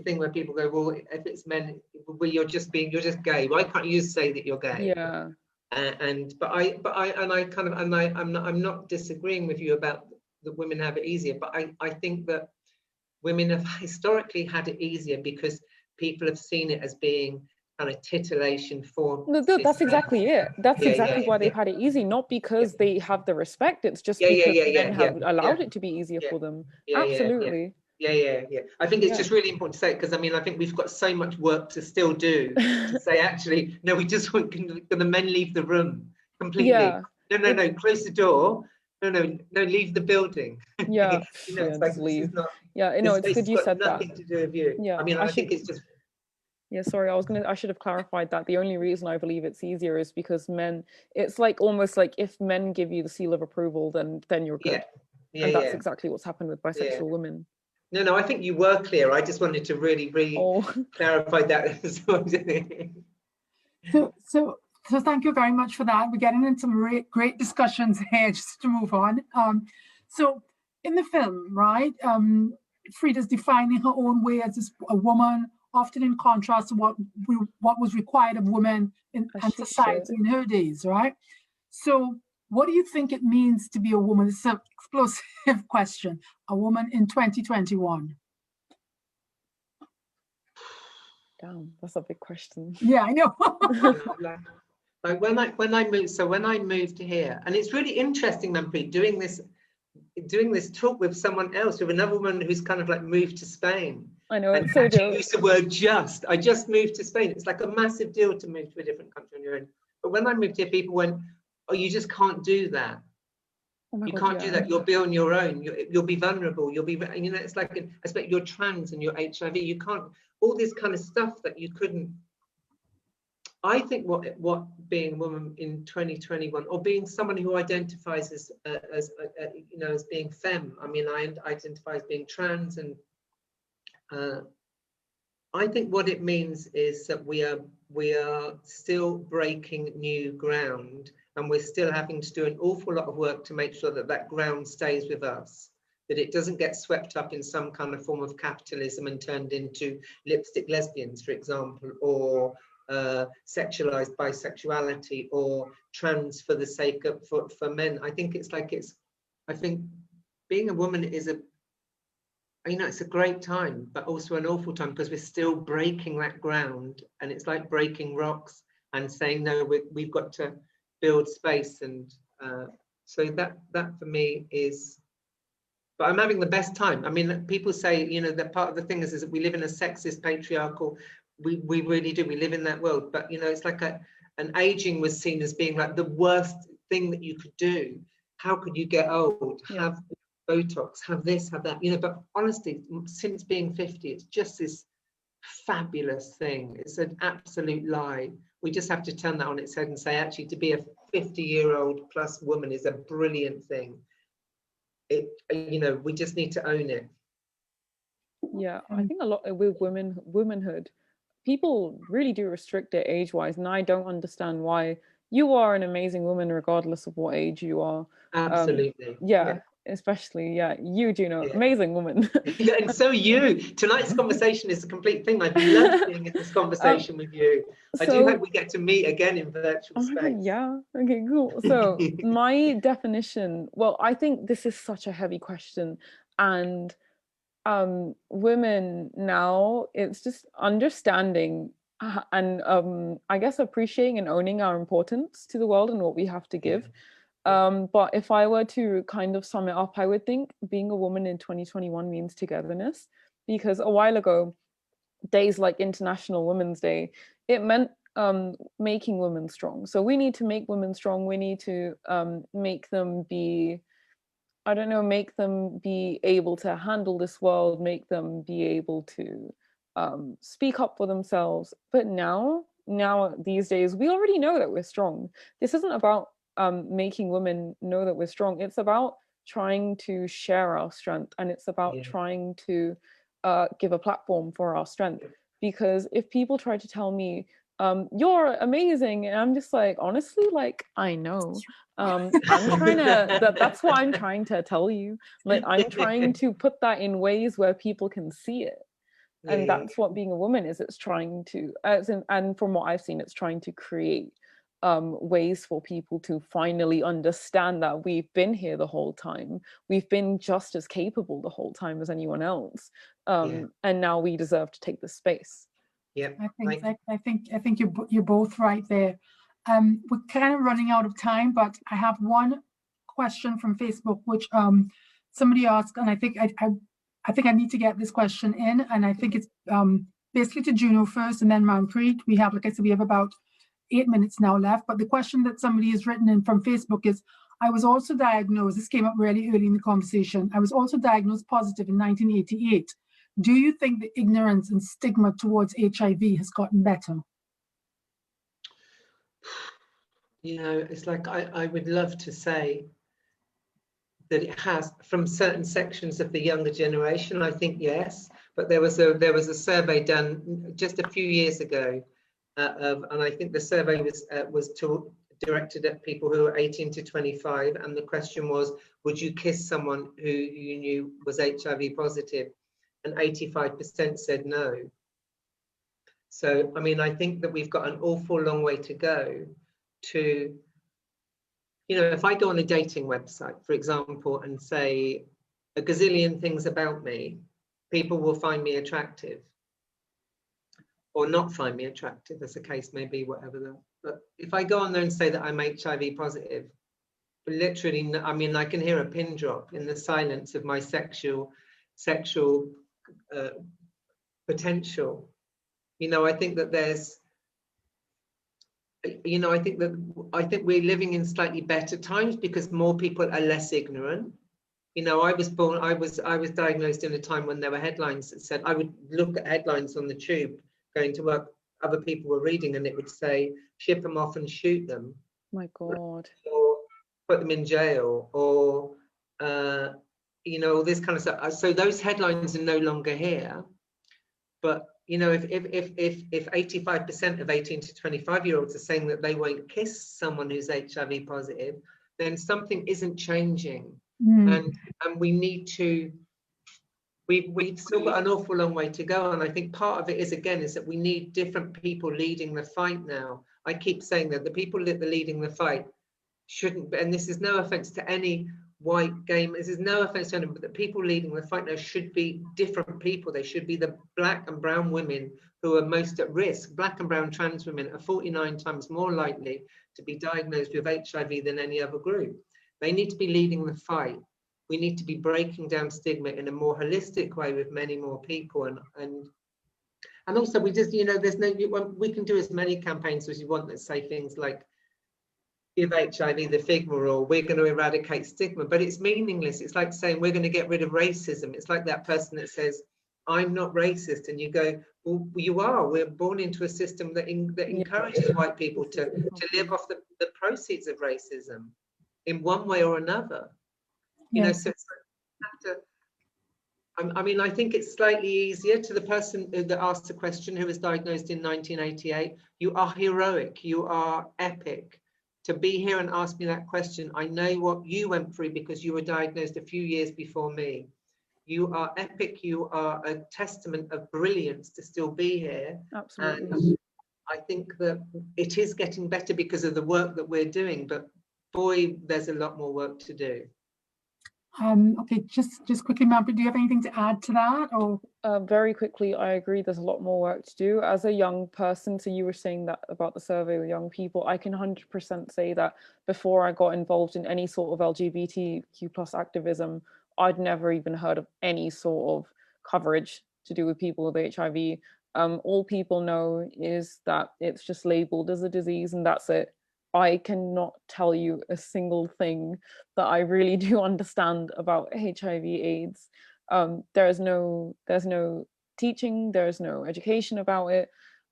thing where people go, well, if it's men, well, you're just gay. Why can't you say that you're gay? Yeah. I'm not disagreeing with you about that women have it easier, but I think that women have historically had it easier because people have seen it as being kind of titillation for. No, that's exactly it. That's exactly why they've had it easy, not because they have the respect. It's just because men have allowed it to be easier for them. Absolutely. Yeah. I think it's just really important to say, because I mean, I think we've got so much work to still do to say, actually, no, we just want the men leave the room completely. Yeah. No, close the door. No, leave the building. Yeah. You know, it's like, this is not. Yeah, no, it's good you said that. Nothing to do with you. Yeah, I mean, I think it's just. Yeah, sorry, I should have clarified that. The only reason I believe it's easier is because men, it's like almost like if men give you the seal of approval, then you're good. And that's exactly what's happened with bisexual women. No, I think you were clear. I just wanted to really clarify that. So thank you very much for that. We're getting into some great discussions here, just to move on. So in the film, right, Frida's defining her own way as a woman, often in contrast to what was required of women in society in her days, right? So what do you think it means to be a woman? It's an explosive question. A woman in 2021. Damn, that's a big question. Yeah, I know. Like when I moved here, and it's really interesting, Manpreet, doing this talk with someone else, with another woman who's kind of like moved to Spain. I know, and it's so dope. Use the word just. I just moved to Spain. It's like a massive deal to move to a different country on your own. But when I moved here, people went, "Oh, you just can't do that. You can't do that. You'll be on your own. You'll be vulnerable. You'll be, you know, it's like, I expect you're trans and you're HIV. You can't, all this kind of stuff that you couldn't." I think what being a woman in 2021, or being someone who identifies as you know, as being femme. I mean, I identify as being trans, and I think what it means is that we are still breaking new ground, and we're still having to do an awful lot of work to make sure that that ground stays with us, that it doesn't get swept up in some kind of form of capitalism and turned into lipstick lesbians, for example, or sexualized bisexuality, or trans for the sake of for men. I think I think being a woman is it's a great time, but also an awful time, because we're still breaking that ground, and it's like breaking rocks and saying, no, we've got to build space. And so that for me is, but I'm having the best time. I mean, people say, you know, that part of the thing is that we live in a sexist, patriarchal, we really do, we live in that world, but you know, it's like an aging was seen as being like the worst thing that you could do. How could you get old? Have Botox, have this, have that, you know. But honestly, since being 50, it's just this fabulous thing. It's an absolute lie. We just have to turn that on its head and say, actually, to be a 50-year-old plus woman is a brilliant thing. You know, we just need to own it. Yeah, I think a lot with womanhood, people really do restrict it age-wise, and I don't understand why. You are an amazing woman regardless of what age you are. Absolutely. Especially you, Juno, amazing woman. Yeah, and so you. Tonight's conversation is a complete thing. I've loved being in this conversation with you. I do hope we get to meet again in virtual space. God, yeah. Okay, cool. So my definition, well, I think this is such a heavy question, and women now, it's just understanding and I guess appreciating and owning our importance to the world and what we have to give. But if I were to kind of sum it up, I would think being a woman in 2021 means togetherness, because a while ago, days like International Women's Day, it meant making women strong. So we need to make women strong. We need to make them be, I don't know, make them be able to handle this world, make them be able to speak up for themselves. But now these days, we already know that we're strong. This isn't about making women know that we're strong. It's about trying to share our strength, and it's about trying to give a platform for our strength. Because if people try to tell me, you're amazing, and I'm just like, honestly, like, I know. I'm trying to, that's what I'm trying to tell you. Like, I'm trying to put that in ways where people can see it. And that's what being a woman is. It's trying to, and from what I've seen, it's trying to create ways for people to finally understand that we've been here the whole time. We've been just as capable the whole time as anyone else. And now we deserve to take this space. Yeah, I think you're both right there. We're kind of running out of time, but I have one question from Facebook, which somebody asked, and I think I need to get this question in, and I think it's basically to Juno first, and then Manpreet. We have, like I said, we have about 8 minutes now left. But the question that somebody has written in from Facebook is, I was also diagnosed, this came up really early in the conversation, I was also diagnosed positive in 1988. Do you think the ignorance and stigma towards HIV has gotten better? You know, it's like I would love to say that it has from certain sections of the younger generation. I think yes, but there was a survey done just a few years ago, and I think the survey was directed at people who were 18 to 25, and the question was, would you kiss someone who you knew was HIV positive? And 85% said no. So, I mean, I think that we've got an awful long way to go to, you know, if I go on a dating website, for example, and say a gazillion things about me, people will find me attractive or not find me attractive, as the case may be, whatever. But if I go on there and say that I'm HIV positive, literally, I mean, I can hear a pin drop in the silence of my sexual potential. You know, I think that there's, you know, I think we're living in slightly better times because more people are less ignorant. You know, I was diagnosed in a time when there were headlines that said, I would look at headlines on the tube going to work, other people were reading, and it would say, ship them off and shoot them. My God. Or put them in jail, or you know, all this kind of stuff. So those headlines are no longer here. But you know, if 85% of 18 to 25-year-olds are saying that they won't kiss someone who's HIV positive, then something isn't changing. And we need to, we've still got an awful long way to go. And I think part of it is, again, is that we need different people leading the fight now. I keep saying that the people that are leading the fight shouldn't, and this is no offense to any white game, this is no offense to anyone, but the people leading the fight now should be different people. They should be the Black and brown women who are most at risk. Black and brown trans women are 49 times more likely to be diagnosed with HIV than any other group. They need to be leading the fight. We need to be breaking down stigma in a more holistic way with many more people. And also, we just, you know, we can do as many campaigns as you want that say things like, give HIV the Figma, or we're going to eradicate stigma, but it's meaningless. It's like saying we're going to get rid of racism. It's like that person that says, I'm not racist, and you go, well, you are. We're born into a system that encourages white people to live off the proceeds of racism in one way or another. You know, so it's like, I mean, I think it's slightly easier to the person that asked the question who was diagnosed in 1988. You are heroic. You are epic. To be here and ask me that question, I know what you went through because you were diagnosed a few years before me. You are epic. You are a testament of brilliance to still be here. Absolutely. And I think that it is getting better because of the work that we're doing, but boy, there's a lot more work to do. Okay, just quickly, Manpreet, do you have anything to add to that? Or Very quickly, I agree. There's a lot more work to do. As a young person, so you were saying that about the survey with young people, I can 100% say that before I got involved in any sort of LGBTQ plus activism, I'd never even heard of any sort of coverage to do with people with HIV. All people know is that it's just labeled as a disease and that's it. I cannot tell you a single thing that I really do understand about HIV/AIDS. There's no teaching, there's no education about it.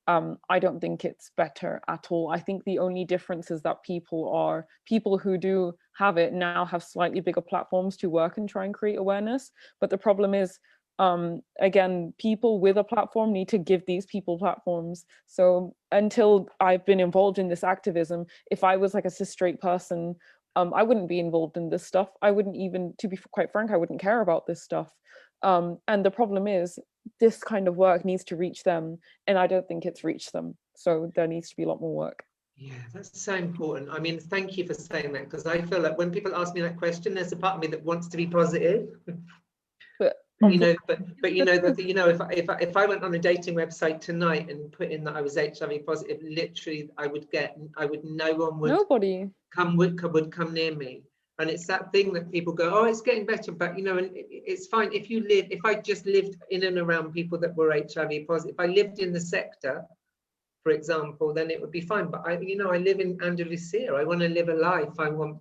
I don't think it's better at all. I think the only difference is that people who do have it now have slightly bigger platforms to work and try and create awareness. But the problem is, again, people with a platform need to give these people platforms. So until I've been involved in this activism, if I was like a cis straight person, I wouldn't be involved in this stuff. I wouldn't even, to be quite frank, I wouldn't care about this stuff. And the problem is this kind of work needs to reach them, and I don't think it's reached them. So there needs to be a lot more work. Yeah, that's so important. I mean, thank you for saying that, because I feel like when people ask me that question, there's a part of me that wants to be positive. But you know, but you know that, you know, if I went on a dating website tonight and put in that I was HIV positive, literally no one would nobody would come near me. And it's that thing that people go, oh, it's getting better, but you know, and it's fine if I just lived in and around people that were HIV positive. If I lived in the sector, for example, then it would be fine. But I live in Andalusia. I want to live a life. I want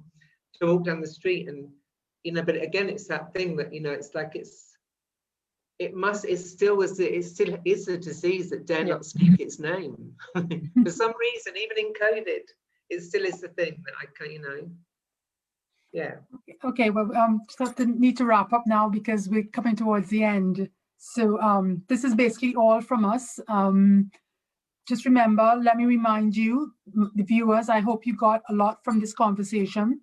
to walk down the street and, you know, but again, it's that thing that, you know, it's like it still is a disease that dare not speak its name. For some reason, even in COVID, it still is the thing that I can, you know. Yeah. okay, well, just need to wrap up now because we're coming towards the end. So this is basically all from us. Just remember, let me remind you, the viewers, I hope you got a lot from this conversation,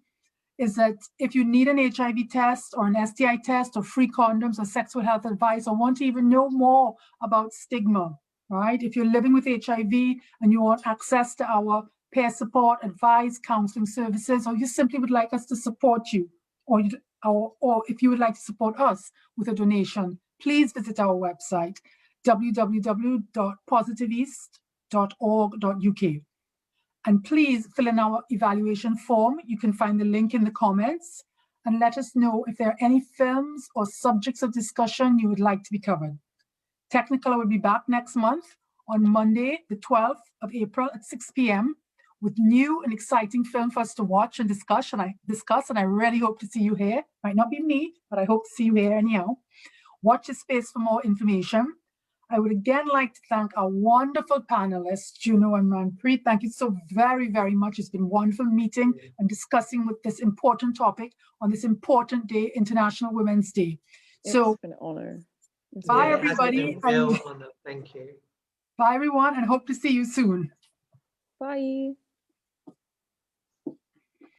is that if you need an HIV test or an STI test or free condoms or sexual health advice or want to even know more about stigma, right? If you're living with HIV and you want access to our peer support, advice, counseling services, or you simply would like us to support you, or if you would like to support us with a donation, please visit our website, www.positiveeast.org.uk. And please fill in our evaluation form. You can find the link in the comments, and let us know if there are any films or subjects of discussion you would like to be covered. Technicolor will be back next month on Monday, the 12th of April at 6 p.m. with new and exciting film for us to watch and discuss. And I really hope to see you here. Might not be me, but I hope to see you here anyhow. Watch this space for more information. I would again like to thank our wonderful panelists, Juno and Manpreet. Thank you so very, very much. It's been wonderful meeting and discussing with this important topic on this important day, International Women's Day. It's been an honor. Bye, everybody. Real honor. Thank you. Bye, everyone, and hope to see you soon. Bye.